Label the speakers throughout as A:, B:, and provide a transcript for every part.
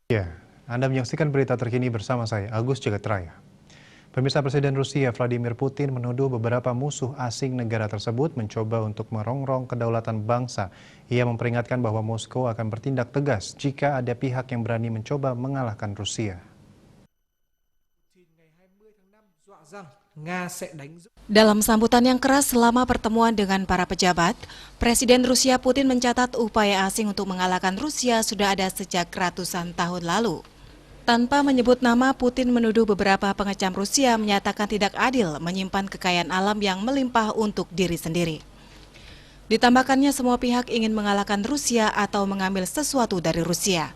A: Ya, Anda menyaksikan berita terkini bersama saya, Agus Jagatraya. Pemirsa, Presiden Rusia Vladimir Putin menuduh beberapa musuh asing negara tersebut mencoba untuk merongrong kedaulatan bangsa. Ia memperingatkan bahwa Moskow akan bertindak tegas jika ada pihak yang berani mencoba mengalahkan Rusia.
B: Dalam sambutan yang keras selama pertemuan dengan para pejabat, Presiden Rusia Putin mencatat upaya asing untuk mengalahkan Rusia sudah ada sejak ratusan tahun lalu. Tanpa menyebut nama, Putin menuduh beberapa pengecam Rusia menyatakan tidak adil menyimpan kekayaan alam yang melimpah untuk diri sendiri. Ditambahkannya semua pihak ingin mengalahkan Rusia atau mengambil sesuatu dari Rusia.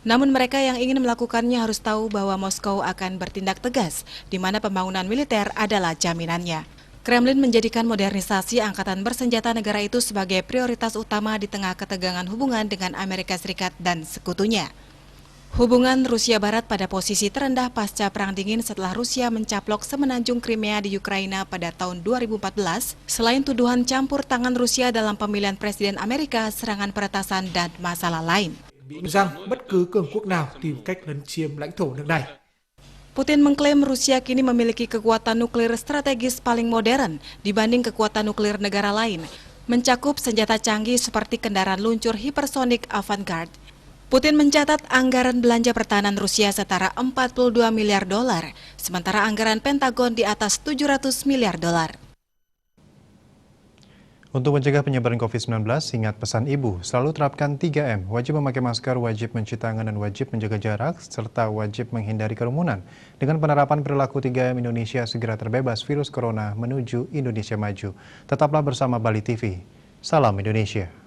B: Namun mereka yang ingin melakukannya harus tahu bahwa Moskow akan bertindak tegas, di mana pembangunan militer adalah jaminannya. Kremlin menjadikan modernisasi angkatan bersenjata negara itu sebagai prioritas utama di tengah ketegangan hubungan dengan Amerika Serikat dan sekutunya. Hubungan Rusia Barat pada posisi terendah pasca Perang Dingin setelah Rusia mencaplok semenanjung Crimea di Ukraina pada tahun 2014, selain tuduhan campur tangan Rusia dalam pemilihan Presiden Amerika, serangan peretasan, dan masalah lain.
C: Rằng bất cứ cường quốc nào tìm cách lấn chiếm lãnh thổ nước này.
B: Putin mengklaim Rusia kini memiliki kekuatan nuklir strategis paling modern dibanding kekuatan nuklir negara lain, mencakup senjata canggih seperti kendaraan luncur hipersonik Avangard. Putin mencatat anggaran belanja pertahanan Rusia setara 42 miliar dolar, sementara anggaran Pentagon di atas 700 miliar dolar.
A: Untuk mencegah penyebaran COVID-19, ingat pesan ibu, selalu terapkan 3M, wajib memakai masker, wajib mencuci tangan, dan wajib menjaga jarak, serta wajib menghindari kerumunan. Dengan penerapan perilaku 3M, Indonesia segera terbebas virus corona menuju Indonesia maju. Tetaplah bersama Bali TV. Salam Indonesia.